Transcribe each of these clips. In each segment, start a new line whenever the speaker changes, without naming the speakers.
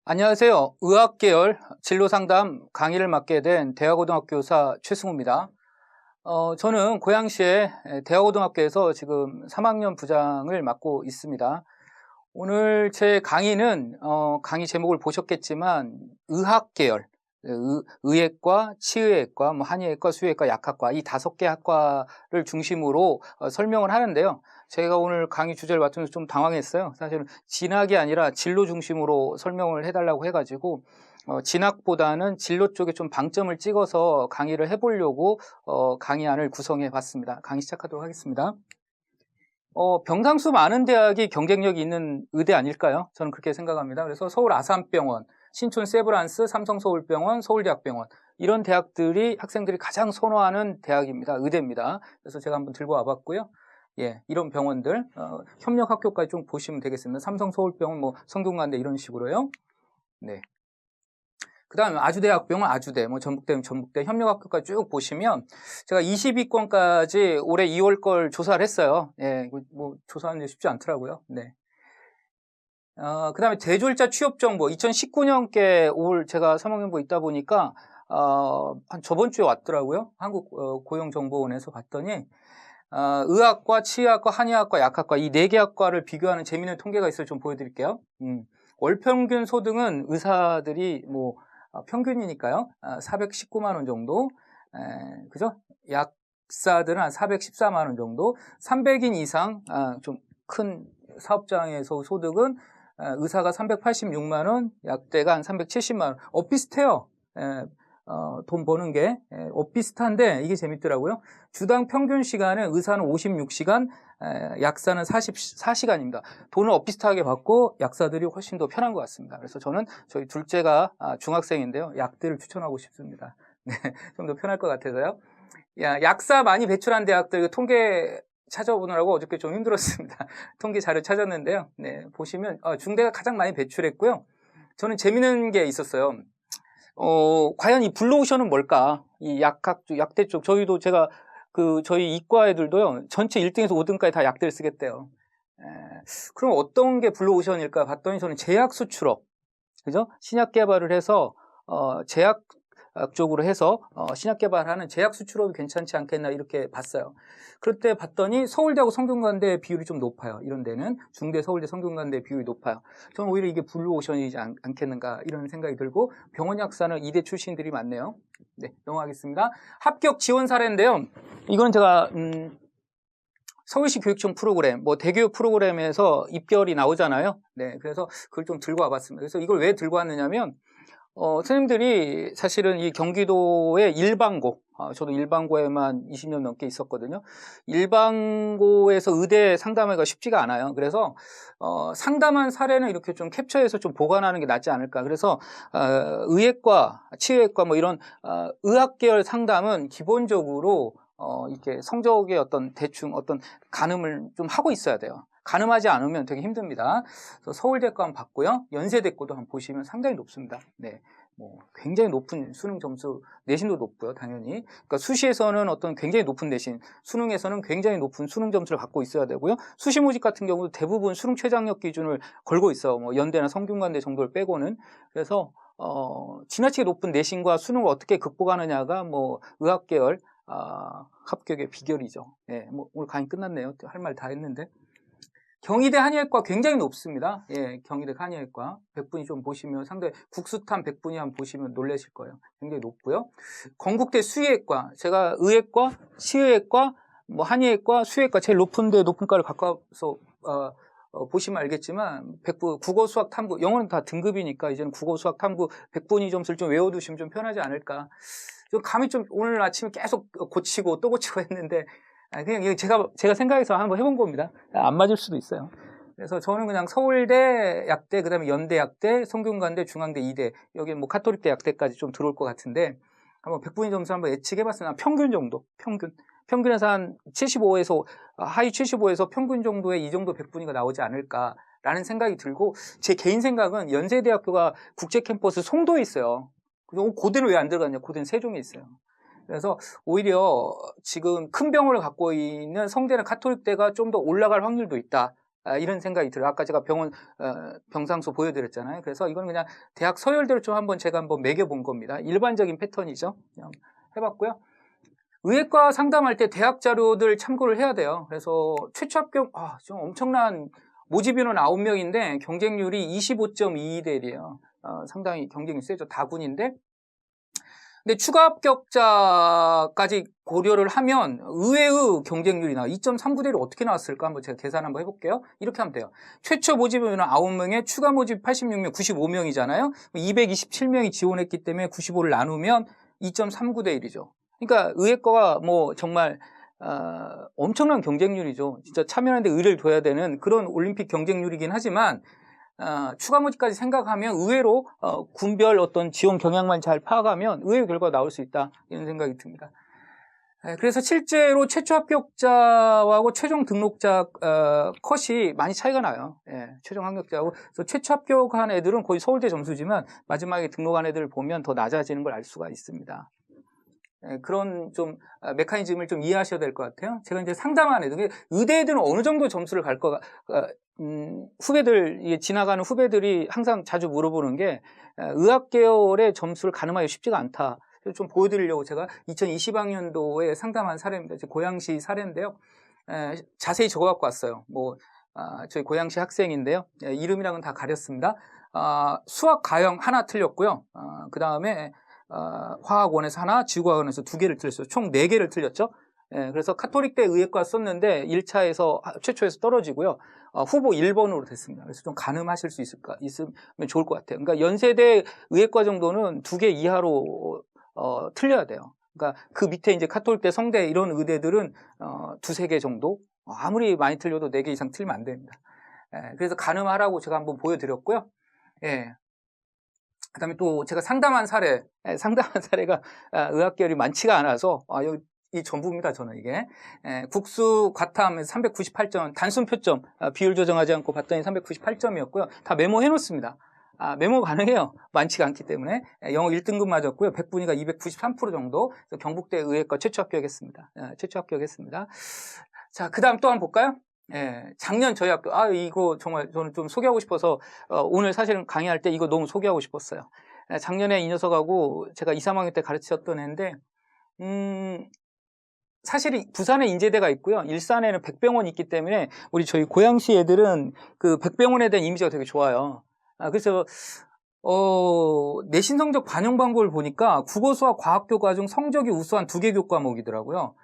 안녕하세요. 의학계열 진로상담 강의를 맡게 된 대화고등학교사 최승우입니다. 저는 고양시의 대화고등학교에서 지금 3학년 부장을 맡고 있습니다. 오늘 제 강의는 강의 제목을 보셨겠지만 의학계열, 의학과, 치의학과, 한의학과, 수의학과, 약학과 이 5개 학과를 중심으로 설명을 하는데요. 제가 오늘 강의 주제를 맡으면서 좀 당황했어요. 사실은 진학이 아니라 진로 중심으로 설명을 해달라고 해가지고 진학보다는 진로 쪽에 좀 방점을 찍어서 강의를 해보려고 강의안을 구성해 봤습니다. 강의 시작하도록 하겠습니다. 병상수 많은 대학이 경쟁력이 있는 의대 아닐까요? 저는 그렇게 생각합니다. 그래서 서울 아산병원, 신촌 세브란스, 삼성서울병원, 서울대학병원 이런 대학들이 학생들이 가장 선호하는 대학입니다. 의대입니다. 그래서 제가 한번 들고 와봤고요. 예, 이런 병원들 협력 학교까지 좀 보시면 되겠습니다. 삼성서울병원, 성균관대 이런 식으로요. 네. 그 다음에 아주대학병원, 아주대, 전북대, 전북대 협력학교까지 쭉 보시면 제가 20위권까지 올해 2월 걸 조사를 했어요. 예, 조사하는 게 쉽지 않더라고요. 네. 그 다음에 대졸자 취업정보 2019년께 올 제가 3학년부 있다 보니까 한 저번 주에 왔더라고요. 한국 고용정보원에서 봤더니 의학과, 치의학과, 한의학과, 약학과 이 4개 학과를 비교하는 재미있는 통계가 있어요. 좀 보여드릴게요. 월평균 소득은 의사들이 평균이니까요. 419만 원 정도. 그죠? 약사들은 한 414만 원 정도. 300인 이상 좀 큰 사업장에서 소득은 의사가 386만 원, 약대가 한 370만 원. 비슷해요. 돈 버는 게 비슷한데 이게 재밌더라고요. 주당 평균 시간은 의사는 56시간, 약사는 44시간입니다. 돈을 비슷하게 받고 약사들이 훨씬 더 편한 것 같습니다. 그래서 저는 저희 둘째가 중학생인데요. 약대를 추천하고 싶습니다. 네, 좀 더 편할 것 같아서요. 약사 많이 배출한 대학들 통계 찾아보느라고 어저께 좀 힘들었습니다. 통계 자료 찾았는데요. 네, 보시면 중대가 가장 많이 배출했고요. 저는 재밌는 게 있었어요. 과연 이 블루오션은 뭘까? 이 약대 쪽, 저희도 제가, 저희 이과 애들도요, 전체 1등에서 5등까지 다 약대를 쓰겠대요. 그럼 어떤 게 블루오션일까 봤더니 저는 제약 수출업, 그죠? 신약 개발을 해서, 제약 쪽으로 해서, 신약 개발하는 제약 수출업이 괜찮지 않겠나 이렇게 봤어요. 그때 봤더니 서울대하고 성균관대 비율이 좀 높아요. 이런 데는 중대, 서울대, 성균관대 비율이 높아요. 저는 오히려 이게 블루오션이지 않겠는가 이런 생각이 들고 병원 약사는 이대 출신들이 많네요. 네, 넘어가겠습니다. 합격 지원 사례인데요. 이건 제가 서울시 교육청 프로그램, 대교육 프로그램에서 입결이 나오잖아요. 네, 그래서 그걸 좀 들고 와봤습니다. 그래서 이걸 왜 들고 왔느냐면 선생님들이 사실은 이 경기도의 일반고, 저도 일반고에만 20년 넘게 있었거든요. 일반고에서 의대 상담하기가 쉽지가 않아요. 그래서 상담한 사례는 이렇게 좀 캡처해서 좀 보관하는 게 낫지 않을까. 그래서 의학과, 치의학과 이런 의학 계열 상담은 기본적으로 이렇게 성적의 대충 가늠을 좀 하고 있어야 돼요. 가늠하지 않으면 되게 힘듭니다. 그래서 서울대과 한번 봤고요. 연세대과도 한번 보시면 상당히 높습니다. 네. 굉장히 높은 수능 점수, 내신도 높고요, 당연히. 그러니까 수시에서는 굉장히 높은 내신, 수능에서는 굉장히 높은 수능 점수를 갖고 있어야 되고요. 수시 모집 같은 경우도 대부분 수능 최장력 기준을 걸고 있어요. 연대나 성균관대 정도를 빼고는. 그래서, 지나치게 높은 내신과 수능을 어떻게 극복하느냐가 의학 계열, 합격의 비결이죠. 네, 오늘 강의 끝났네요. 할 말 다 했는데. 경희대 한의학과 굉장히 높습니다. 예, 경희대 한의학과 100분이 좀 보시면 상당히 국수탄 100분이 한번 보시면 놀라실 거예요. 굉장히 높고요. 건국대 수의학과, 제가 의학과, 치의학과, 한의학과, 수의학과 제일 높은데 높은 과를 갖고 와서 보시면 알겠지만 100분 국어 수학 탐구, 영어는 다 등급이니까 이제는 국어 수학 탐구 100분위 점수를 좀 외워두시면 좀 편하지 않을까. 좀 감이 좀 오늘 아침에 계속 고치고 또 고치고 했는데 그냥 제가 생각해서 한번 해본 겁니다. 안 맞을 수도 있어요. 그래서 저는 그냥 서울대 약대, 그 다음에 연대 약대, 성균관대, 중앙대 2대, 여기 카톨릭대 약대까지 좀 들어올 것 같은데, 한번 100분위 점수 한번 예측해봤으면 평균 정도, 평균에서 한 75에서, 하위 75에서 평균 정도의 이 정도 100분위가 나오지 않을까라는 생각이 들고, 제 개인 생각은 연세대학교가 국제 캠퍼스 송도에 있어요. 고대는 왜 안 들어갔냐? 고대는 세종에 있어요. 그래서 오히려 지금 큰 병원을 갖고 있는 성대나 카톨릭대가 좀 더 올라갈 확률도 있다. 이런 생각이 들어요. 아까 제가 병상수 보여드렸잖아요. 그래서 이건 그냥 대학 서열대로 좀 제가 한번 매겨본 겁니다. 일반적인 패턴이죠. 그냥 해봤고요. 의예과 상담할 때 대학 자료들 참고를 해야 돼요. 그래서 최초 합격, 좀 엄청난 모집 인원 9명인데 경쟁률이 25.22대 1이에요. 상당히 경쟁이 세죠. 다군인데. 근데 추가 합격자까지 고려를 하면 의외의 경쟁률이 나와요. 2.39대 1이 어떻게 나왔을까? 한번 제가 계산 한번 해볼게요. 이렇게 하면 돼요. 최초 모집 인원 9명에 추가 모집 86명, 95명이잖아요. 227명이 지원했기 때문에 95를 나누면 2.39대 1이죠. 그러니까 의예과가 뭐 정말 엄청난 경쟁률이죠. 진짜 참여하는데 의의를 둬야 되는 그런 올림픽 경쟁률이긴 하지만 추가 모집까지 생각하면 의외로 군별 어떤 지원 경향만 잘 파악하면 의외의 결과가 나올 수 있다 이런 생각이 듭니다. 그래서 실제로 최초 합격자하고 최종 등록자 컷이 많이 차이가 나요. 최종 합격자하고. 그래서 최초 합격한 애들은 거의 서울대 점수지만 마지막에 등록한 애들을 보면 더 낮아지는 걸 알 수가 있습니다. 그런 좀 메커니즘을 좀 이해하셔야 될 것 같아요. 제가 이제 상담한 애들, 의대 애들은 어느 정도 점수를 갈 후배들, 지나가는 후배들이 항상 자주 물어보는 게 의학계열의 점수를 가늠하기 쉽지가 않다. 좀 보여드리려고 제가 2020학년도에 상담한 사례입니다. 고양시 사례인데요. 자세히 적어갖고 왔어요. 저희 고양시 학생인데요. 이름이랑은 다 가렸습니다. 수학 가형 하나 틀렸고요. 그 다음에 화학원에서 하나, 지구과학원에서 2개를 틀렸어요. 총 4개를 틀렸죠. 그래서 카톨릭대 의예과 썼는데 1차에서 최초에서 떨어지고요. 후보 1번으로 됐습니다. 그래서 좀 가늠하실 수 있으면 좋을 것 같아요. 그러니까 연세대 의예과 정도는 2개 이하로 틀려야 돼요. 그러니까 그 밑에 이제 카톨릭대, 성대 이런 의대들은 2-3개 정도, 아무리 많이 틀려도 4개 이상 틀리면 안 됩니다. 그래서 가늠하라고 제가 한번 보여드렸고요. 그 다음에 또 제가 상담한 사례가 의학계열이 많지가 않아서, 여기 이 전부입니다, 저는 이게. 국수 과탐에서 398점, 단순 표점, 비율 조정하지 않고 봤더니 398점이었고요. 다 메모해 놓습니다. 메모 가능해요. 많지가 않기 때문에. 영어 1등급 맞았고요. 100분위가 293% 정도. 그래서 경북대 의예과 최초 합격했습니다. 자, 그 다음 또 한번 볼까요? 작년 저희 학교, 이거 정말 저는 좀 소개하고 싶어서, 오늘 사실은 강의할 때 이거 너무 소개하고 싶었어요. 작년에 이 녀석하고 제가 2, 3학년 때 가르쳤던 애인데, 사실 부산에 인제대가 있고요. 일산에는 백병원이 있기 때문에 우리 저희 고양시 애들은 그 백병원에 대한 이미지가 되게 좋아요. 그래서, 내신 성적 반영 방법을 보니까 국어, 수학, 과학 교과 중 성적이 우수한 2개 교과목이더라고요.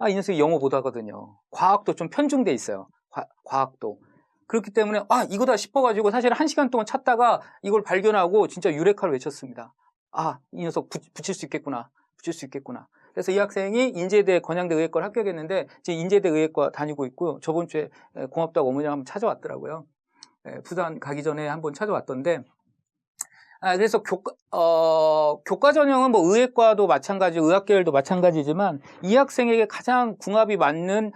이 녀석이 영어 못하거든요. 과학도 좀 편중돼 있어요. 과학도. 그렇기 때문에 이거다 싶어가지고 사실 1시간 동안 찾다가 이걸 발견하고 진짜 유레카를 외쳤습니다. 이 녀석 붙일 수 있겠구나. 그래서 이 학생이 인제대 건양대 의예과를 합격했는데 지금 인제대 의예과 다니고 있고요. 저번 주에 고맙다고 어머니랑 한번 찾아왔더라고요. 부산 가기 전에 한번 찾아왔던데, 그래서 교과 전형은 뭐 의예과도 마찬가지고 의학계열도 마찬가지지만 이 학생에게 가장 궁합이 맞는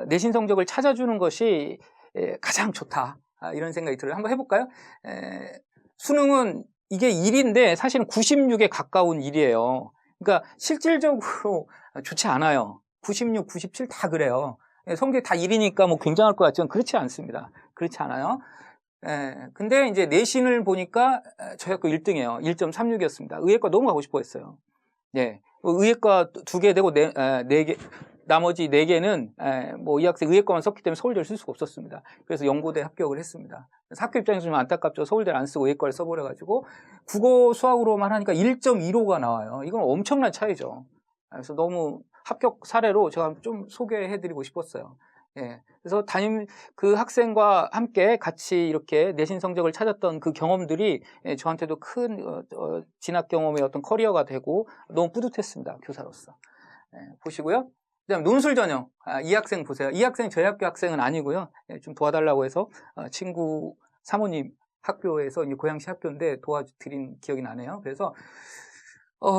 내신 성적을 찾아주는 것이 가장 좋다. 이런 생각이 들어요. 한번 해볼까요? 수능은 이게 1인데 사실은 96에 가까운 1이에요. 그러니까 실질적으로 좋지 않아요. 96, 97 다 그래요. 성적이 다 1이니까 뭐 굉장할 것 같지만 그렇지 않습니다. 그렇지 않아요. 근데 이제 내신을 보니까 저희 학교 1등이에요. 1.36이었습니다. 의예과 너무 가고 싶어 했어요. 의예과 2개 되고 4개, 나머지 4개는 뭐 이 학생 의예과만 썼기 때문에 서울대를 쓸 수가 없었습니다. 그래서 연고대 합격을 했습니다. 그래서 학교 입장에서 좀 안타깝죠. 서울대를 안 쓰고 의예과를 써버려가지고 국어 수학으로만 하니까 1.15가 나와요. 이건 엄청난 차이죠. 그래서 너무 합격 사례로 제가 좀 소개해드리고 싶었어요. 그래서 그 학생과 함께 같이 이렇게 내신 성적을 찾았던 그 경험들이 저한테도 큰 진학 경험의 어떤 커리어가 되고 너무 뿌듯했습니다. 교사로서. 보시고요. 그다음 논술 전형. 이 학생 보세요. 이 학생 저희 학교 학생은 아니고요. 좀 도와달라고 해서 친구 사모님 학교에서 이제 고양시 학교인데 도와드린 기억이 나네요. 그래서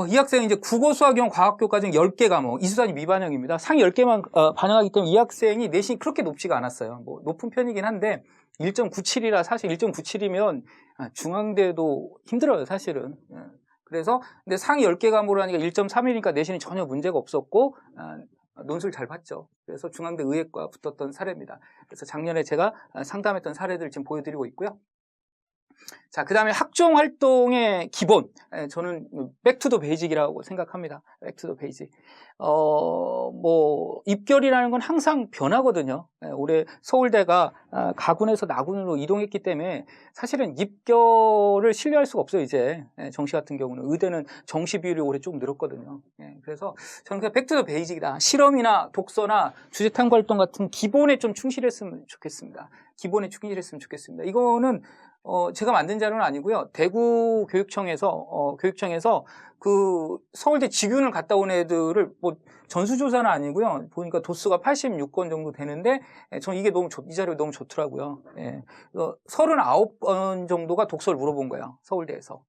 이 학생은 이제 국어, 수학용, 과학교과 중 10개 과목, 이수단위 미반영입니다. 상위 10개만 반영하기 때문에 이 학생이 내신이 그렇게 높지가 않았어요. 뭐 높은 편이긴 한데 1.97이라 사실 1.97이면 중앙대도 힘들어요, 사실은. 그래서 근데 상위 10개 과목을 하니까 1.3이니까 내신이 전혀 문제가 없었고 논술 잘 봤죠. 그래서 중앙대 의예과 붙었던 사례입니다. 그래서 작년에 제가 상담했던 사례들 지금 보여드리고 있고요. 자, 그 다음에 학종 활동의 기본. 저는 백투더 베이직이라고 생각합니다. 백투더 베이직. 입결이라는 건 항상 변하거든요. 올해 서울대가 가군에서 나군으로 이동했기 때문에 사실은 입결을 신뢰할 수가 없어요, 이제. 정시 같은 경우는. 의대는 정시 비율이 올해 조금 늘었거든요. 그래서 저는 그냥 백투더 베이직이다. 실험이나 독서나 주제 탐구 활동 같은 기본에 좀 충실했으면 좋겠습니다. 기본에 충실했으면 좋겠습니다. 이거는 제가 만든 자료는 아니고요. 대구 교육청에서 그 서울대 직윤을 갔다 온 애들을 뭐 전수조사는 아니고요. 보니까 도수가 86건 정도 되는데, 저는 이게 이 자료 너무 좋더라고요. 39번 정도가 독서를 물어본 거예요. 서울대에서.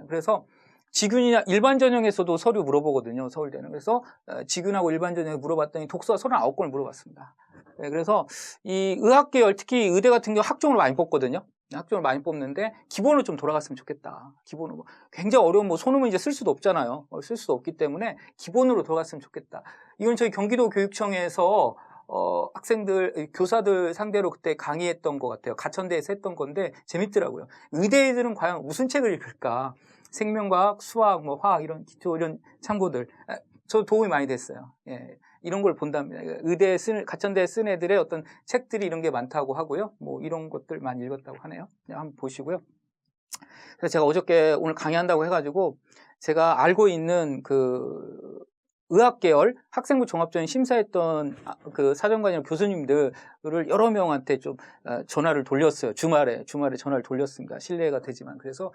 그래서 직윤이나 일반 전형에서도 서류 물어보거든요. 서울대는. 그래서 직윤하고 일반 전형에 물어봤더니 독서가 39건을 물어봤습니다. 그래서 이 의학계열, 특히 의대 같은 경우 학종을 많이 뽑거든요. 학종을 많이 뽑는데 기본으로 좀 돌아갔으면 좋겠다. 기본으로. 굉장히 어려운 소논문 이제 쓸 수도 없잖아요. 쓸 수도 없기 때문에 기본으로 돌아갔으면 좋겠다. 이건 저희 경기도 교육청에서 학생들, 교사들 상대로 그때 강의했던 것 같아요. 가천대에서 했던 건데 재밌더라고요. 의대애들은 과연 무슨 책을 읽을까? 생명과학, 수학, 화학 이런 기초 이런 참고들. 저 도움이 많이 됐어요. 이런 걸 본답니다. 가천대에 쓴 애들의 어떤 책들이 이런 게 많다고 하고요. 이런 것들 많이 읽었다고 하네요. 한번 보시고요. 그래서 제가 어저께 오늘 강의한다고 해가지고 제가 알고 있는 그 의학계열 학생부 종합전형 심사했던 그 사정관이나 교수님들을 여러 명한테 좀 전화를 돌렸어요. 주말에 전화를 돌렸습니다. 실례가 되지만. 그래서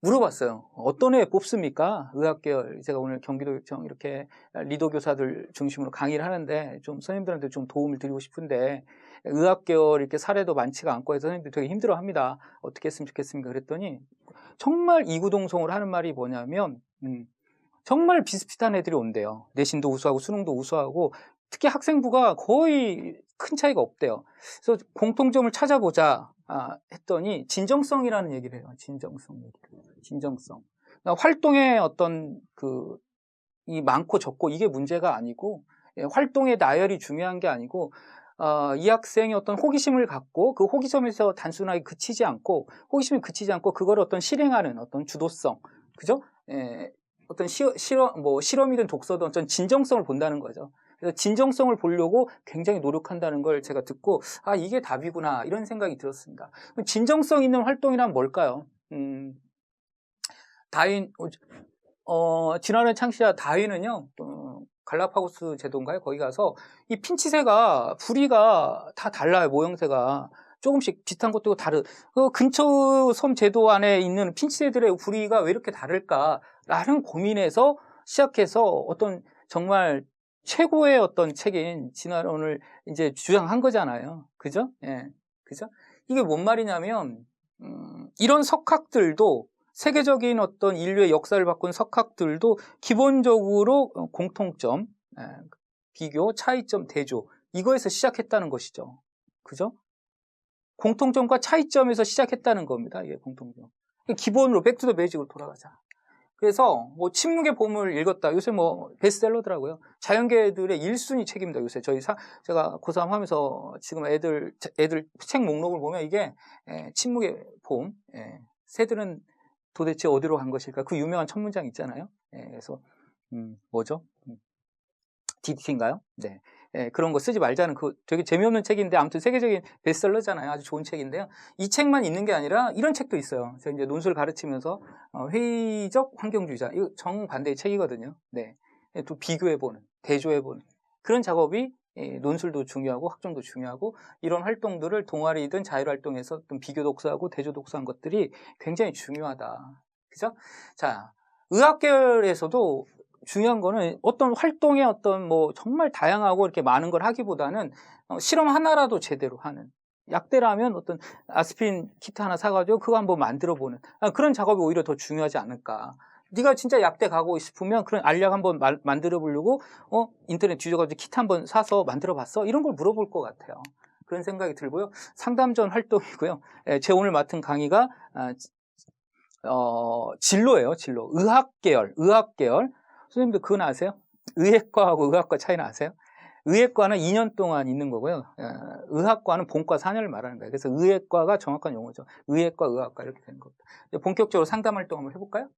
물어봤어요. 어떤 애 뽑습니까? 의학계열. 제가 오늘 경기도육청 이렇게 리더 교사들 중심으로 강의를 하는데 좀 선생님들한테 좀 도움을 드리고 싶은데 의학계열 이렇게 사례도 많지가 않고 해서 선생님들 되게 힘들어 합니다. 어떻게 했으면 좋겠습니까? 그랬더니 정말 이구동성으로 하는 말이 뭐냐면 정말 비슷비슷한 애들이 온대요. 내신도 우수하고 수능도 우수하고 특히 학생부가 거의 큰 차이가 없대요. 그래서 공통점을 찾아보자 했더니 진정성이라는 얘기를 해요. 진정성. 그러니까 활동의 어떤 이 많고 적고 이게 문제가 아니고 활동의 나열이 중요한 게 아니고 이 학생이 어떤 호기심을 갖고 그 호기심에서 단순하게 그치지 않고 그걸 어떤 실행하는 어떤 주도성, 그죠? 어떤 실험이든 독서든 어떤 진정성을 본다는 거죠. 그래서 진정성을 보려고 굉장히 노력한다는 걸 제가 듣고 이게 답이구나 이런 생각이 들었습니다. 진정성 있는 활동이란 뭘까요? 다윈 지난해 창시자 다윈은요 갈라파고스 제도인가요? 거기 가서 이 핀치새가 부리가 다 달라요. 모형새가 조금씩 비슷한 것도 다른 근처 섬 제도 안에 있는 핀치새들의 부리가 왜 이렇게 다를까라는 고민에서 시작해서 어떤 정말 최고의 어떤 책인 진화론을 이제 주장한 거잖아요. 그죠? 그죠? 이게 뭔 말이냐면 이런 석학들도 세계적인 어떤 인류의 역사를 바꾼 석학들도 기본적으로 공통점, 비교, 차이점, 대조 이거에서 시작했다는 것이죠. 그죠? 공통점과 차이점에서 시작했다는 겁니다. 이게 공통점. 기본으로 백투더 베이직으로 돌아가자. 그래서 침묵의 보물 읽었다. 요새 베스트셀러더라고요. 자연계들의 1순위 책입니다. 요새 제가 고3 하면서 지금 애들 책 목록을 보면 이게 침묵의 봄, 새들은 도대체 어디로 간 것일까? 그 유명한 첫 문장 있잖아요. 그래서 뭐죠? DDT인가요? 네. 그런 거 쓰지 말자는 되게 재미없는 책인데 아무튼 세계적인 베스트셀러잖아요. 아주 좋은 책인데요. 이 책만 있는 게 아니라 이런 책도 있어요. 제가 이제 논술 가르치면서 회의적 환경주의자 이거 정반대의 책이거든요. 네. 또 비교해보는, 대조해보는 그런 작업이 논술도 중요하고 학종도 중요하고 이런 활동들을 동아리든 자율활동에서 좀 비교 독서하고 대조 독서한 것들이 굉장히 중요하다. 그죠? 자, 의학계열에서도 중요한 거는 어떤 활동의 어떤 정말 다양하고 이렇게 많은 걸 하기보다는 실험 하나라도 제대로 하는 약대라면 어떤 아스피린 키트 하나 사가지고 그거 한번 만들어보는 그런 작업이 오히려 더 중요하지 않을까. 네가 진짜 약대 가고 싶으면 그런 알약 한번 만들어 보려고 인터넷 뒤져가지고 키트 한번 사서 만들어 봤어? 이런 걸 물어볼 것 같아요. 그런 생각이 들고요. 상담전 활동이고요. 제 오늘 맡은 강의가 진로예요. 진로. 의학계열. 선생님들 그건 아세요? 의예과하고 의학과 차이는 아세요? 의예과는 2년 동안 있는 거고요. 의학과는 본과 4년을 말하는 거예요. 그래서 의예과가 정확한 용어죠. 의예과, 의학과 이렇게 되는 겁니다. 본격적으로 상담 활동 한번 해볼까요?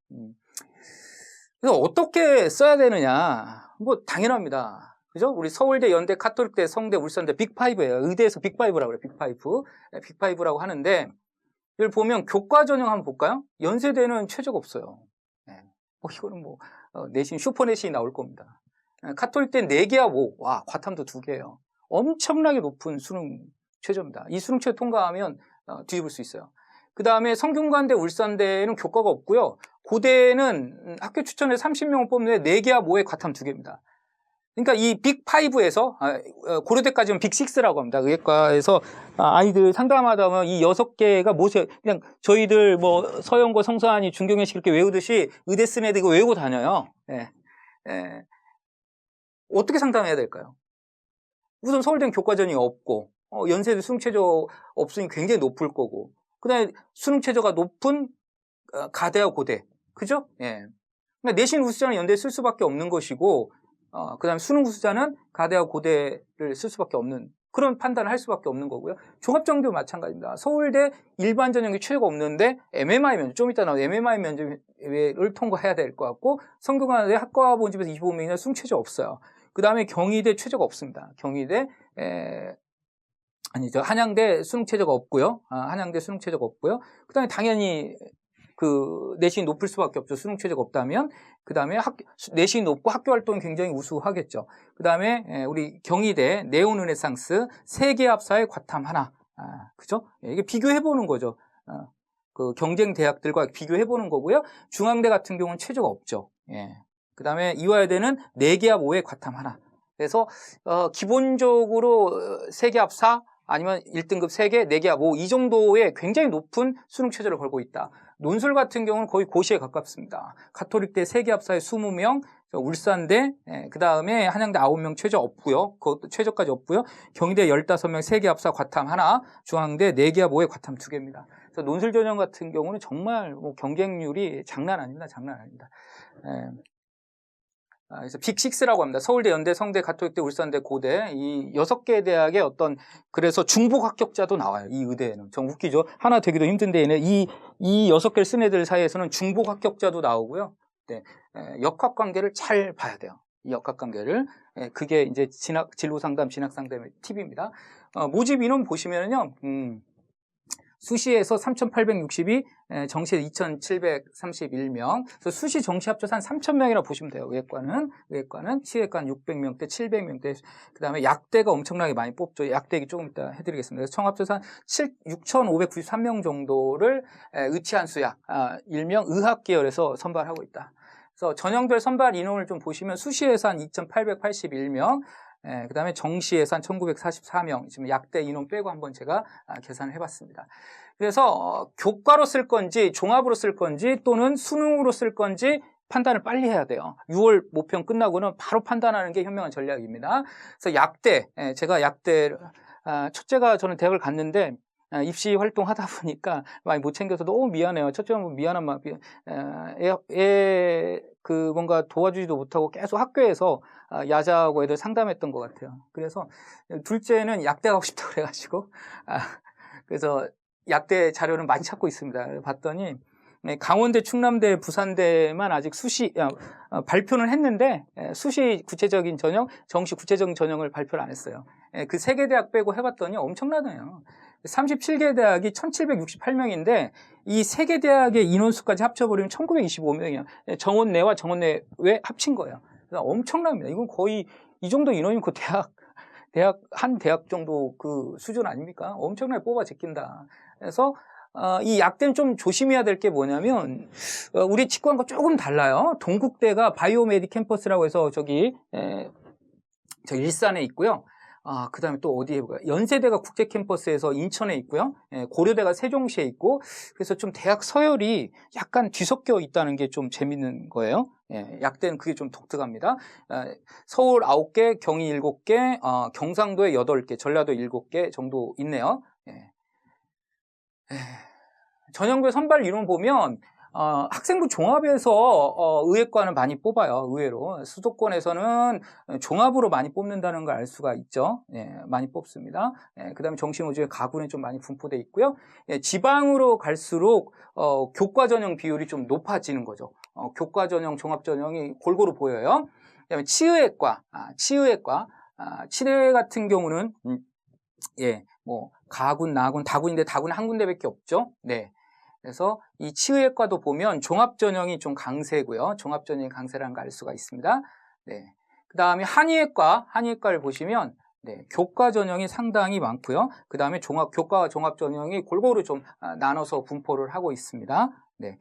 그래서 어떻게 써야 되느냐? 뭐 당연합니다. 그죠? 우리 서울대, 연대, 카톨릭대, 성대, 울산대 빅5예요. 의대에서 빅5라고 그래요. 빅5. 빅5라고 하는데 여기 보면 교과 전형 한번 볼까요? 연세대는 최저가 없어요. 이거는 뭐 내신 슈퍼내신이 나올 겁니다. 카톨릭대는 4개와 5. 와, 과탐도 2개예요. 엄청나게 높은 수능 최저입니다. 이 수능 최저 통과하면 뒤집을 수 있어요. 그 다음에 성균관대, 울산대는 교과가 없고요. 고대는 학교 추천에 30명을 뽑는데 4개와 5에 과탐 2개입니다. 그러니까 이 빅5에서 고려대까지는 빅6라고 합니다. 의예과에서 아이들 상담하다 보면 이 6개가 그냥 저희들 뭐 서영고, 성서한이, 중경외식 이렇게 외우듯이 의대 쓴 애들 이거 외우고 다녀요. 어떻게 상담해야 될까요? 우선 서울대는 교과전이 없고 연세대 수능 최저 없으니 굉장히 높을 거고 그 다음에 수능 최저가 높은 가대와 고대 그죠? 그러니까 내신 우수자는 연대에 쓸 수밖에 없는 것이고 그 다음에 수능 우수자는 가대와 고대를 쓸 수밖에 없는 그런 판단을 할 수밖에 없는 거고요. 종합전형도 마찬가지입니다. 서울대 일반 전형이 최저가 없는데 MMI 면접, 좀 이따 나오는 MMI 면접을 통과해야 될 것 같고 성균관대 학과 본집에서 25명이나 수능 최저 없어요. 그 다음에 경희대 최저가 없습니다. 경희대 한양대 수능 최저가 없고요. 한양대 수능 최저가 없고요. 그 다음에 당연히 그 내신이 높을 수밖에 없죠. 수능 최저가 없다면. 그 다음에 내신이 높고 학교 활동이 굉장히 우수하겠죠. 그 다음에 우리 경희대 네오르네상스 세계합사의 과탐 하나. 그죠? 이게 비교해보는 거죠. 그 경쟁 대학들과 비교해보는 거고요. 중앙대 같은 경우는 최저가 없죠. 그 다음에 이화여대는 4개합 5의 과탐 하나. 그래서 기본적으로 세계합 4 아니면 1등급 3개, 4개합 5 이 정도의 굉장히 높은 수능 최저를 걸고 있다. 논술 같은 경우는 거의 고시에 가깝습니다. 가톨릭대 세계합사에 20명, 울산대, 그 다음에 한양대 9명 최저 없고요. 그것도 최저까지 없고요. 경희대 15명 세계합사 과탐 하나, 중앙대 4개합 5의 과탐 2개입니다. 그래서 논술 전형 같은 경우는 정말 뭐 경쟁률이 장난 아닙니다. 장난 아닙니다. 그래서 빅6라고 합니다. 서울대, 연대, 성대, 가톨릭대, 울산대, 고대 이 6개 대학의 그래서 중복 합격자도 나와요. 이 의대에는. 좀 웃기죠. 하나 되기도 힘든데 이 6개를 쓴 애들 사이에서는 중복 합격자도 나오고요. 역학관계를 잘 봐야 돼요. 이 역학관계를. 그게 이제 진로상담, 진학상담의 팁입니다. 모집 인원 보시면은요. 수시에서 3,862, 정시에 2,731명. 그래서 수시 정시 합쳐서 한 3,000명이라고 보시면 돼요. 의예과는 치외과는 600명대, 700명대. 그 다음에 약대가 엄청나게 많이 뽑죠. 약대 얘기 조금 이따 해드리겠습니다. 그래서 총 합쳐서 한 6,593명 정도를 의치한 수약, 일명 의학 계열에서 선발하고 있다. 그래서 전형별 선발 인원을 좀 보시면 수시에서 한 2,881명, 그 다음에 정시에서 한 1944명, 지금 약대 인원 빼고 한번 제가 계산을 해봤습니다. 그래서 교과로 쓸 건지, 종합으로 쓸 건지, 또는 수능으로 쓸 건지 판단을 빨리 해야 돼요. 6월 모평 끝나고는 바로 판단하는 게 현명한 전략입니다. 그래서 약대, 제가 약대, 첫째가 저는 대학을 갔는데, 입시 활동하다 보니까 많이 못 챙겨서 너무 미안해요. 첫째가 미안한 마음, 뭔가 도와주지도 못하고 계속 학교에서 야자하고 애들 상담했던 것 같아요. 그래서 둘째는 약대 가고 싶다고 그래가지고, 그래서 약대 자료는 많이 찾고 있습니다. 봤더니, 강원대, 충남대, 부산대만 아직 발표는 했는데, 수시 구체적인 전형, 정시 구체적인 전형을 발표를 안 했어요. 그 3개 대학 빼고 해봤더니 엄청나네요. 37개 대학이 1,768명인데 이 3개 대학의 인원수까지 합쳐버리면 1,925명이에요. 정원내와 정원내 외 합친 거예요. 그래서 엄청납니다. 이건 거의 이 정도 인원이면 그 한 대학 정도 그 수준 아닙니까? 엄청나게 뽑아 제낀다. 그래서 이 약대는 좀 조심해야 될 게 뭐냐면 우리 치과과 조금 달라요. 동국대가 바이오메디 캠퍼스라고 해서 저 일산에 있고요. 그 다음에 또 어디에 볼까요? 연세대가 국제 캠퍼스에서 인천에 있고요. 고려대가 세종시에 있고, 그래서 좀 대학 서열이 약간 뒤섞여 있다는 게 좀 재밌는 거예요. 약대는 그게 좀 독특합니다. 서울 9개, 경희 7개, 경상도에 8개, 전라도 7개 정도 있네요. 전형별 선발 인원 보면, 학생부 종합에서 의예과는 많이 뽑아요. 의외로 수도권에서는 종합으로 많이 뽑는다는 걸 알 수가 있죠. 예, 많이 뽑습니다. 예, 그다음에 정시모집에 가군에 좀 많이 분포돼 있고요. 예, 지방으로 갈수록 교과 전형 비율이 좀 높아지는 거죠. 교과 전형, 종합 전형이 골고루 보여요. 그다음에 치의학과, 치대 같은 경우는 예, 뭐 가군, 나군, 다군인데 다군은 한 군데밖에 없죠. 네. 그래서 이 치의학과도 보면 종합전형이 좀 강세고요. 종합전형이 강세라는 걸 알 수가 있습니다. 네. 그 다음에 한의학과를 보시면 네, 교과 전형이 상당히 많고요. 그 다음에 교과와 종합 전형이 골고루 좀 나눠서 분포를 하고 있습니다. 네.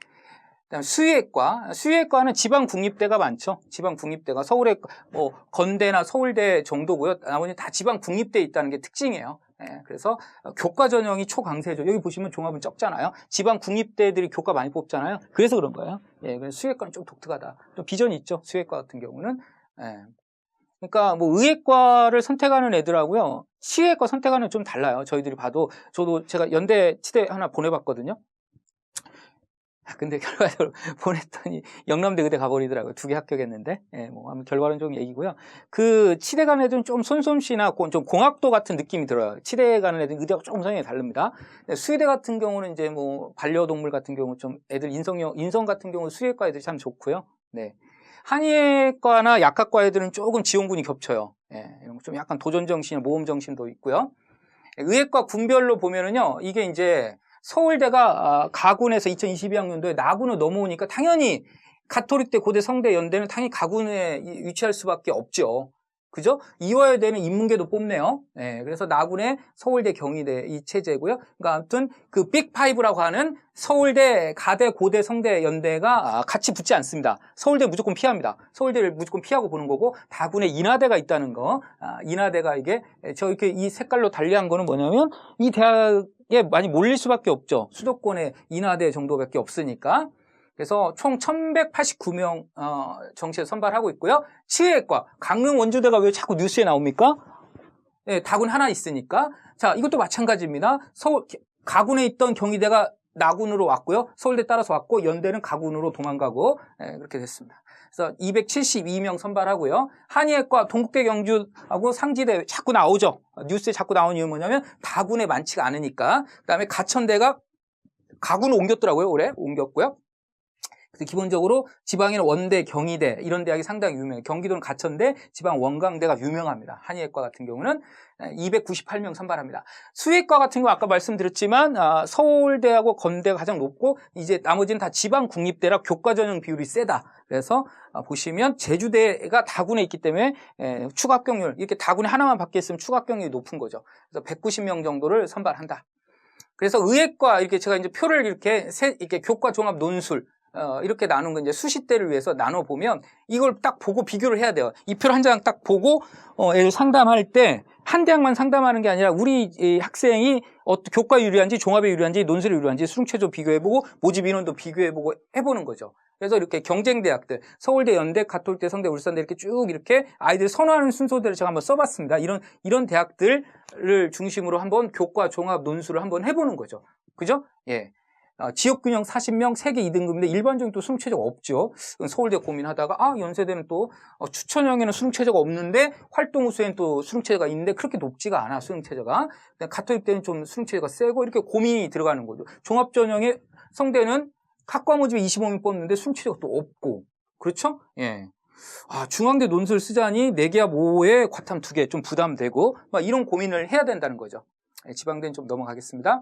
그다음에 수의학과는 지방 국립대가 많죠. 지방 국립대가 서울에 건대나 서울대 정도고요. 나머지 다 지방 국립대에 있다는 게 특징이에요. 예, 그래서 교과 전형이 초강세죠. 여기 보시면 종합은 적잖아요. 지방 국립대들이 교과 많이 뽑잖아요. 그래서 그런 거예요. 예, 그래서 수의학과는 좀 독특하다. 좀 비전이 있죠. 수의학과 같은 경우는. 예. 그러니까 뭐 의예과를 선택하는 애들하고요. 치의학과 선택하는 좀 달라요. 저희들이 봐도 제가 연대 치대 하나 보내봤거든요. 근데 결과적으로 보냈더니 영남대 의대 가버리더라고요. 2개 합격했는데. 예, 뭐, 아무 결과는 좀 얘기고요. 그 치대 가는 애들은 좀 손솜씨나 좀 공학도 같은 느낌이 들어요. 치대 가는 애들은 의대하고 조금 성향이 다릅니다. 수의대 같은 경우는 이제 뭐 반려동물 같은 경우 좀 애들 인성 같은 경우 수의과 애들이 참 좋고요. 네. 한의과나 약학과 애들은 조금 지원군이 겹쳐요. 예, 좀 약간 도전정신이나 모험정신도 있고요. 의예과 군별로 보면은요, 이게 이제 서울대가 가군에서 2022학년도에 나군으로 넘어오니까 당연히 가톨릭대, 고대, 성대, 연대는 당연히 가군에 위치할 수밖에 없죠. 그죠? 이화여대는 인문계도 뽑네요. 네, 그래서 나군에 서울대, 경희대 이 체제고요. 그러니까 아무튼 그 빅5라고 하는 서울대, 가대, 고대, 성대, 연대가 같이 붙지 않습니다. 서울대 무조건 피합니다. 서울대를 무조건 피하고 보는 거고 다군에 인하대가 있다는 거. 인하대가 이게 저 이렇게 이 색깔로 달리한 거는 뭐냐면 이 대학에 많이 몰릴 수밖에 없죠. 수도권에 인하대 정도밖에 없으니까. 그래서 총 1189명 정시에 선발하고 있고요. 치의학과, 강릉 원주대가 왜 자꾸 뉴스에 나옵니까? 네, 다군 하나 있으니까. 자, 이것도 마찬가지입니다. 가군에 있던 경희대가 나군으로 왔고요. 서울대 따라서 왔고 연대는 가군으로 도망가고 그렇게 됐습니다. 그래서 272명 선발하고요. 한의학과 동국대 경주하고 상지대 자꾸 나오죠. 뉴스에 자꾸 나오는 이유는 뭐냐면 다군에 많지가 않으니까. 그다음에 가천대가 가군을 옮겼더라고요. 올해 옮겼고요. 그래서 기본적으로 지방에는 원대, 경희대 이런 대학이 상당히 유명해요. 경기도는 가천대, 지방 원광대가 유명합니다. 한의학과 같은 경우는 298명 선발합니다. 수의과 같은 경우 아까 말씀드렸지만 서울대하고 건대가 가장 높고 이제 나머지는 다 지방 국립대라 교과 전형 비율이 세다. 그래서 보시면 제주대가 다군에 있기 때문에 추가 합격률 이렇게 다군에 하나만 밖에 있으면 추가 합격률이 높은 거죠. 그래서 190명 정도를 선발한다. 그래서 의학과 이렇게 제가 이제 표를 이렇게 교과 종합 논술 이렇게 나눈 건 이제 수시대를 위해서 나눠보면 이걸 딱 보고 비교를 해야 돼요. 이 표를 한 장 딱 보고 애를 상담할 때 한 대학만 상담하는 게 아니라 우리 학생이 교과 유리한지 종합에 유리한지 논술에 유리한지 수능최저 비교해보고 모집 인원도 비교해보고 해보는 거죠. 그래서 이렇게 경쟁대학들 서울대, 연대, 가톨대, 성대, 울산대 이렇게 쭉 이렇게 아이들이 선호하는 순서대로 제가 한번 써봤습니다. 이런 대학들을 중심으로 한번 교과 종합 논술을 한번 해보는 거죠. 그죠? 예. 지역균형 40명, 세계 2등급인데 일반적인 또 수능 최저가 없죠. 서울대 고민하다가 연세대는 또 추천형에는 수능 최저가 없는데 활동 우수에는 또 수능 최저가 있는데 그렇게 높지가 않아 수능 최저가. 가톨릭대는 좀 수능 최저가 세고 이렇게 고민이 들어가는 거죠. 종합전형에 성대는 학과 모집에 25명 뽑는데 수능 최저가 또 없고 그렇죠? 예. 중앙대 논술 쓰자니 4개합 5에 과탐 2개 좀 부담되고 막 이런 고민을 해야 된다는 거죠. 지방대는 좀 넘어가겠습니다.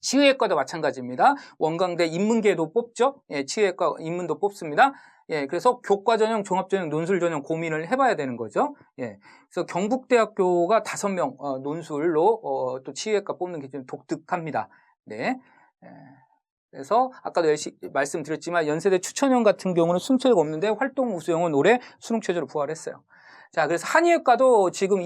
치의학과도 마찬가지입니다. 원광대 인문계도 뽑죠. 예, 치의학과 인문도 뽑습니다. 예, 그래서 교과 전형, 종합 전형, 논술 전형 고민을 해봐야 되는 거죠. 예, 그래서 경북대학교가 5명 논술로 또 치의학과 뽑는 게 좀 독특합니다. 네. 그래서 아까도 말씀드렸지만 연세대 추천형 같은 경우는 수능 최저가 없는데 활동 우수형은 올해 수능 최저로 부활했어요. 자, 그래서 한의학과도 지금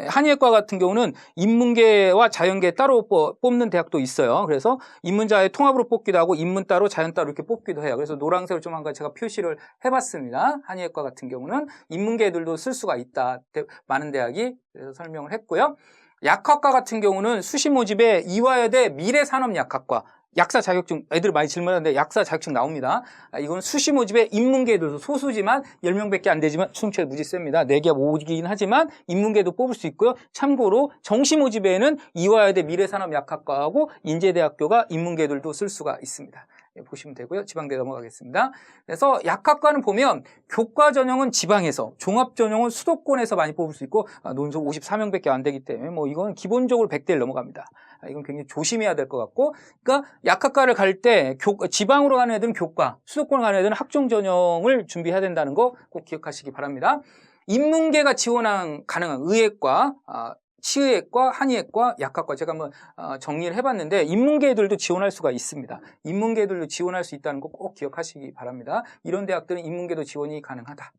한의학과 같은 경우는 인문계와 자연계 따로 뽑는 대학도 있어요. 그래서 인문자의 통합으로 뽑기도 하고 인문 따로 자연 따로 이렇게 뽑기도 해요. 그래서 노란색을 좀 한 가지 제가 표시를 해봤습니다. 한의학과 같은 경우는 인문계들도 쓸 수가 있다. 많은 대학이 그래서 설명을 했고요. 약학과 같은 경우는 수시 모집에 이화여대 미래산업약학과 약사 자격증, 애들 많이 질문하는데 약사 자격증 나옵니다. 이건 수시 모집에 인문계도 소수지만 10명밖에 안 되지만 수능체가 무지 셉니다. 4개업 5기긴 하지만 인문계도 뽑을 수 있고요. 참고로 정시 모집에는 이화여대 미래산업약학과하고 인제대학교가 인문계들도 쓸 수가 있습니다. 보시면 되고요. 지방대 넘어가겠습니다. 그래서 약학과는 보면 교과 전형은 지방에서, 종합 전형은 수도권에서 많이 뽑을 수 있고 논술 54명밖에 안 되기 때문에 뭐 이건 기본적으로 100대를 넘어갑니다. 이건 굉장히 조심해야 될 것 같고, 그러니까 약학과를 갈 때 지방으로 가는 애들은 교과, 수도권으로 가는 애들은 학종 전형을 준비해야 된다는 거 꼭 기억하시기 바랍니다. 인문계가 지원 가능한 의예과, 치의학과, 한의학과, 약학과 제가 한번 정리를 해봤는데 인문계들도 지원할 수가 있습니다. 인문계들도 지원할 수 있다는 거 꼭 기억하시기 바랍니다. 이런 대학들은 인문계도 지원이 가능하다.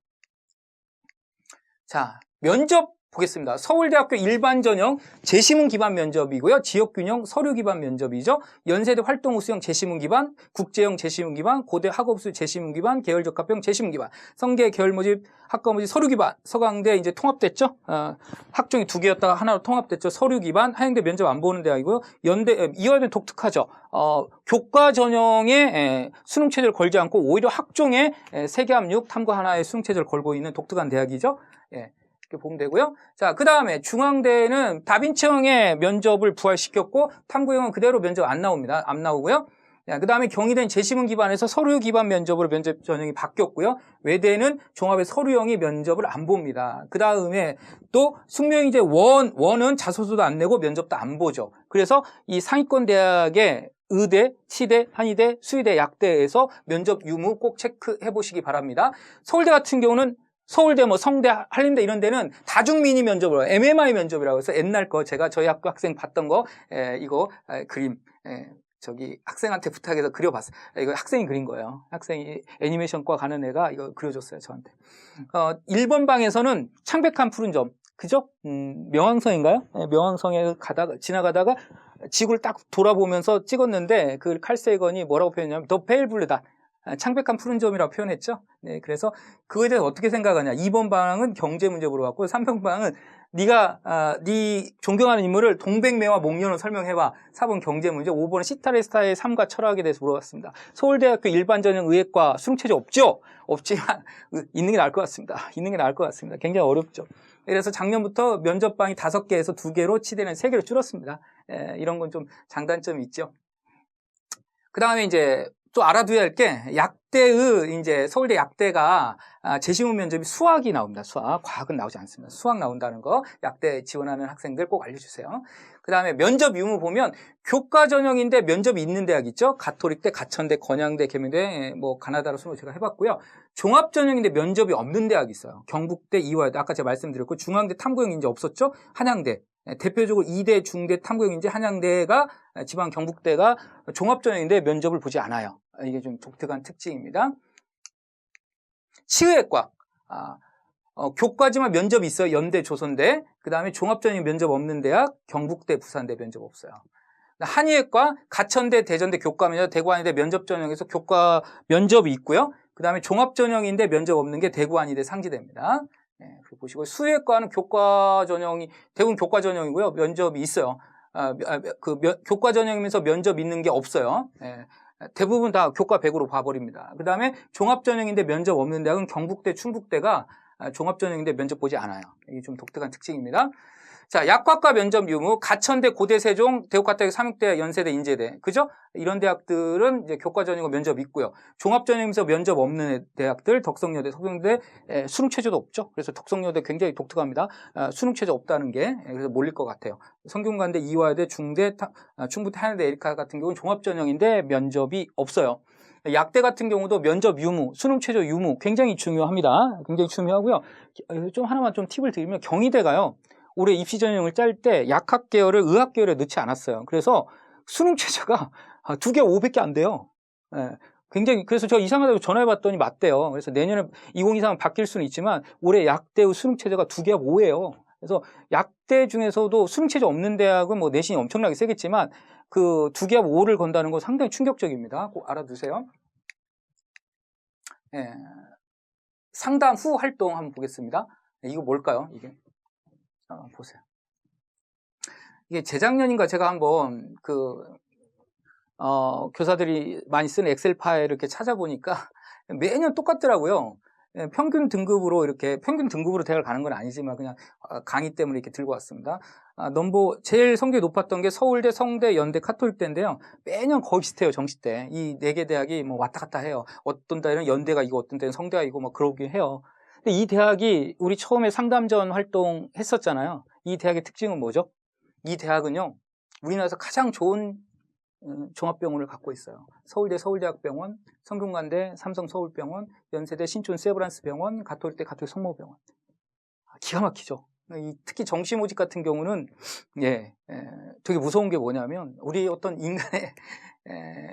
자, 면접 보겠습니다. 서울대학교 일반 전형 재시문 기반 면접이고요. 지역균형 서류 기반 면접이죠. 연세대 활동 우수형 재시문 기반, 국제형 재시문 기반, 고대 학업수 재시문 기반, 계열적합형 재시문 기반, 성계 계열 모집, 학과 모집 서류 기반, 서강대 이제 통합됐죠. 학종이 2개였다가 하나로 통합됐죠. 서류 기반, 하영대 면접 안 보는 대학이고요. 이화여대는 독특하죠. 교과 전형에 수능 체제를 걸지 않고 오히려 학종에 세계 압력 탐구 하나의 수능 체제를 걸고 있는 독특한 대학이죠. 예. 이렇게 보면 되고요. 자, 그 다음에 중앙대는 다빈치형의 면접을 부활시켰고 탐구형은 그대로 면접 안 나옵니다. 안 나오고요. 그 다음에 경희대는 재시문 기반에서 서류 기반 면접으로 면접 전형이 바뀌었고요. 외대는 종합의 서류형이 면접을 안 봅니다. 그 다음에 또 숙명이제 원은 자소서도 안 내고 면접도 안 보죠. 그래서 이 상위권 대학의 의대, 치대, 한의대, 수의대, 약대에서 면접 유무 꼭 체크해 보시기 바랍니다. 서울대 같은 경우는 서울대, 성대, 한림대 이런 데는 다중미니 면접으로 MMI 면접이라고 해서 옛날 거 제가 저희 학교 학생 봤던 거 이거 그림 저기 학생한테 부탁해서 그려봤어요. 이거 학생이 그린 거예요. 학생이 애니메이션과 가는 애가 이거 그려줬어요 저한테. 1번 방에서는 창백한 푸른 점, 그죠? 명왕성인가요? 명왕성에 지나가다가 지구를 딱 돌아보면서 찍었는데 그 칼세건이 뭐라고 표현했냐면 더 페일 블루다. 창백한 푸른 점이라고 표현했죠. 네, 그래서 그거에 대해서 어떻게 생각하냐. 2번 방은 경제 문제 물어봤고 3번 방은 네가 네 존경하는 인물을 동백매와 목련으로 설명해봐. 4번 경제 문제, 5번은 시타레스타의 삶과 철학에 대해서 물어봤습니다. 서울대학교 일반 전형 의예과 수능체제 없죠? 없지만 있는 게 나을 것 같습니다. 있는 게 나을 것 같습니다. 굉장히 어렵죠. 그래서 작년부터 면접방이 5개에서 2개로 치대는 3개로 줄었습니다. 이런 건 좀 장단점이 있죠. 그 다음에 이제 또 알아둬야 할 게 약대의 이제 서울대 약대가 재시문 면접이 수학이 나옵니다. 수학, 과학은 나오지 않습니다. 수학 나온다는 거 약대 지원하는 학생들 꼭 알려주세요. 그 다음에 면접 유무 보면 교과 전형인데 면접이 있는 대학 있죠. 가톨릭대, 가천대, 건양대, 계명대, 뭐 가나다로 수능 제가 해봤고요. 종합 전형인데 면접이 없는 대학이 있어요. 경북대, 이화여대 아까 제가 말씀드렸고 중앙대 탐구형 인재 없었죠. 한양대. 대표적으로 2대 중대 탐구형인지 한양대가 지방 경북대가 종합전형인데 면접을 보지 않아요. 이게 좀 독특한 특징입니다. 치의학과 교과지만 면접이 있어요. 연대, 조선대. 그 다음에 종합전형 면접 없는 대학 경북대, 부산대 면접 없어요. 한의학과 가천대, 대전대 교과 면접, 대구한의대 면접 전형에서 교과 면접이 있고요. 그 다음에 종합전형인데 면접 없는 게 대구한의대, 상지대입니다. 네, 보시고 수의학과는 교과 전형이 대부분 교과 전형이고요. 면접이 있어요. 교과 전형이면서 면접 있는 게 없어요. 네, 대부분 다 교과 100으로 봐버립니다. 그 다음에 종합 전형인데 면접 없는 대학은 경북대, 충북대가 종합 전형인데 면접 보지 않아요. 이게 좀 독특한 특징입니다. 자, 약학과 면접 유무, 가천대, 고대, 세종, 대구과대학, 삼육대, 연세대, 인제대, 그죠? 이런 대학들은 이제 교과 전형과 면접 있고요. 종합 전형에서 면접 없는 대학들, 덕성여대, 서경대 수능 체제도 없죠. 그래서 덕성여대 굉장히 독특합니다. 수능 체제 없다는 게 그래서 몰릴 것 같아요. 성균관대, 이화여대, 중대, 충북대, 한양대, 에리카 같은 경우는 종합 전형인데 면접이 없어요. 약대 같은 경우도 면접 유무, 수능 최저 유무 굉장히 중요합니다. 굉장히 중요하고요. 좀 하나만 좀 팁을 드리면 경희대가요. 올해 입시 전형을 짤 때 약학 계열을 의학 계열에 넣지 않았어요. 그래서 수능 최저가 2개 500개 안 돼요. 예, 굉장히 그래서 저 이상하다고 전화해봤더니 맞대요. 그래서 내년에 2023은 바뀔 수는 있지만 올해 약대의 수능 최저가 2개 5예요. 그래서 약대 중에서도 수능 최저 없는 대학은 뭐 내신이 엄청나게 세겠지만 그 2개 5를 건다는 건 상당히 충격적입니다. 꼭 알아두세요. 예, 상담 후 활동 한번 보겠습니다. 이거 뭘까요? 이게 보세요. 이게 재작년인가 제가 한번 교사들이 많이 쓰는 엑셀 파일을 이렇게 찾아보니까 매년 똑같더라고요. 평균 등급으로 대학을 가는 건 아니지만 그냥 강의 때문에 이렇게 들고 왔습니다. 제일 성적이 높았던 게 서울대, 성대, 연대, 카톨릭대인데요. 매년 거의 비슷해요, 정시 때. 이 4개 대학이 뭐 왔다 갔다 해요. 어떤 달에는 연대가 이고 어떤 때는 성대가 이고 뭐 그러긴 해요. 근데 이 대학이 우리 처음에 상담전 활동했었잖아요. 이 대학의 특징은 뭐죠? 이 대학은요, 우리나라에서 가장 좋은 종합병원을 갖고 있어요. 서울대 서울대학병원, 성균관대 삼성서울병원, 연세대 신촌 세브란스병원, 가톨릭대 가톨릭 성모병원. 기가 막히죠. 특히 정시 모집 같은 경우는 되게 무서운 게 뭐냐면 우리 어떤 인간의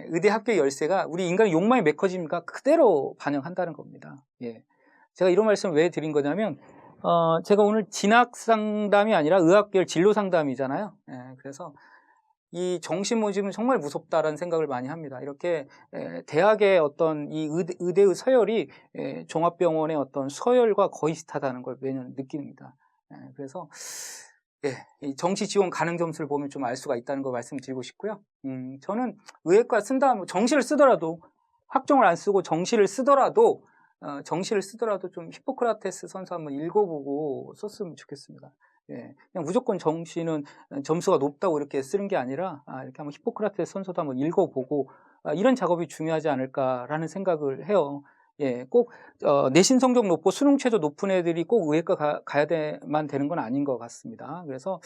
의대 합격 열쇠가 우리 인간의 욕망의 메커니즘과 그대로 반영한다는 겁니다. 제가 이런 말씀을 왜 드린 거냐면 제가 오늘 진학 상담이 아니라 의학계열 진로 상담이잖아요. 그래서 이 정시 모집은 정말 무섭다라는 생각을 많이 합니다. 이렇게 대학의 어떤 이 의대의 서열이 종합병원의 어떤 서열과 거의 비슷하다는 걸 매년 느낍니다. 그래서 이 정시 지원 가능 점수를 보면 좀 알 수가 있다는 거 말씀드리고 싶고요. 저는 의학과 쓴다면 정시를 쓰더라도 학종을 안 쓰고 정시를 쓰더라도 좀 히포크라테스 선서 한번 읽어보고 썼으면 좋겠습니다. 그냥 무조건 정시는 점수가 높다고 이렇게 쓰는 게 아니라 이렇게 한번 히포크라테스 선서도 한번 읽어보고 이런 작업이 중요하지 않을까라는 생각을 해요. 꼭 내신 성적 높고 수능 최저 높은 애들이 꼭 의학과 가야만 되는 건 아닌 것 같습니다. 그래서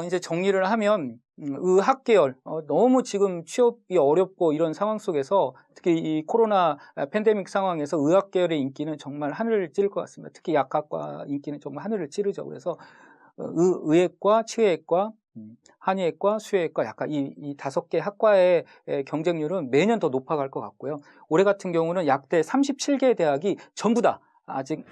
이제 정리를 하면 의학 계열 너무 지금 취업이 어렵고 이런 상황 속에서 특히 이 코로나 팬데믹 상황에서 의학 계열의 인기는 정말 하늘을 찌를 것 같습니다. 특히 약학과 인기는 정말 하늘을 찌르죠. 그래서 의학과, 치의학과, 한의학과, 수의학과 약간 이 5개 학과의 경쟁률은 매년 더 높아갈 것 같고요. 올해 같은 경우는 약대 37개 대학이 전부 다 아직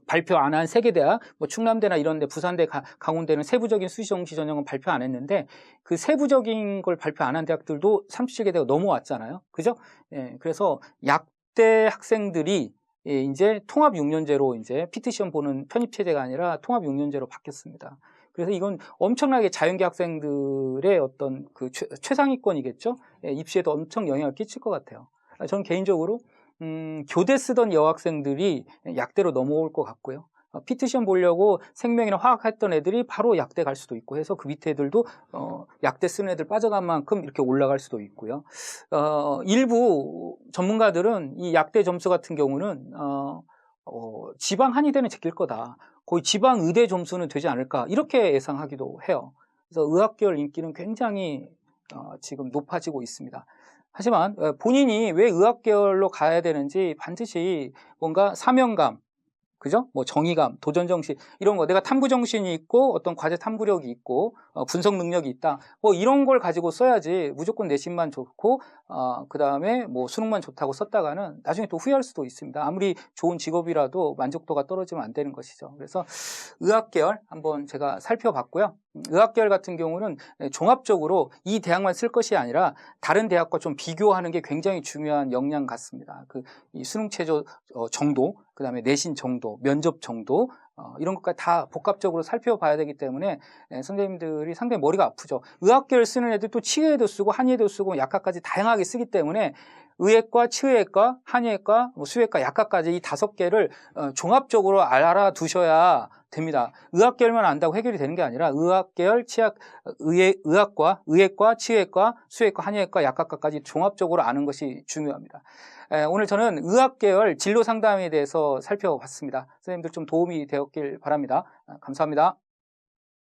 발표 안 한 3개 대학, 뭐 충남대나 이런 데, 부산대, 강원대는 세부적인 수시정시 전형은 발표 안 했는데 그 세부적인 걸 발표 안 한 대학들도 37개 대가 넘어왔잖아요. 그죠? 그래서 약대 학생들이 이제 통합 6년제로 이제 PT 시험 보는 편입 체제가 아니라 통합 6년제로 바뀌었습니다. 그래서 이건 엄청나게 자연계 학생들의 어떤 그 최상위권이겠죠? 입시에도 엄청 영향을 끼칠 것 같아요. 저는 개인적으로 교대 쓰던 여학생들이 약대로 넘어올 것 같고요. PT 시험 보려고 생명이나 화학 했던 애들이 바로 약대 갈 수도 있고 해서 그 밑에 애들도 약대 쓰는 애들 빠져간 만큼 이렇게 올라갈 수도 있고요. 일부 전문가들은 이 약대 점수 같은 경우는 지방 한의대는 제낄 거다. 거의 지방 의대 점수는 되지 않을까 이렇게 예상하기도 해요. 그래서 의학계열 인기는 굉장히 지금 높아지고 있습니다. 하지만 본인이 왜 의학계열로 가야 되는지 반드시 뭔가 사명감, 그죠? 뭐 정의감, 도전정신 이런 거 내가 탐구정신이 있고 어떤 과제 탐구력이 있고 분석 능력이 있다. 뭐 이런 걸 가지고 써야지 무조건 내신만 좋고 그 다음에 뭐 수능만 좋다고 썼다가는 나중에 또 후회할 수도 있습니다. 아무리 좋은 직업이라도 만족도가 떨어지면 안 되는 것이죠. 그래서 의학계열 한번 제가 살펴봤고요. 의학계열 같은 경우는 종합적으로 이 대학만 쓸 것이 아니라 다른 대학과 좀 비교하는 게 굉장히 중요한 역량 같습니다. 이 수능 최저 정도, 그 다음에 내신 정도, 면접 정도 이런 것까지 다 복합적으로 살펴봐야 되기 때문에 선생님들이 상당히 머리가 아프죠. 의학계열 쓰는 애들 또 치의에도 쓰고 한의에도 쓰고 약학까지 다양하게 쓰기 때문에 의학과, 치의학과, 한의학과, 수의학과, 약학까지 이 5개를 종합적으로 알아두셔야 됩니다. 의학계열만 안다고 해결이 되는 게 아니라 의학계열, 의학과, 치의학과, 수의학과, 한의학과, 약학과까지 종합적으로 아는 것이 중요합니다. 오늘 저는 의학계열 진로 상담에 대해서 살펴봤습니다. 선생님들 좀 도움이 되었길 바랍니다. 감사합니다.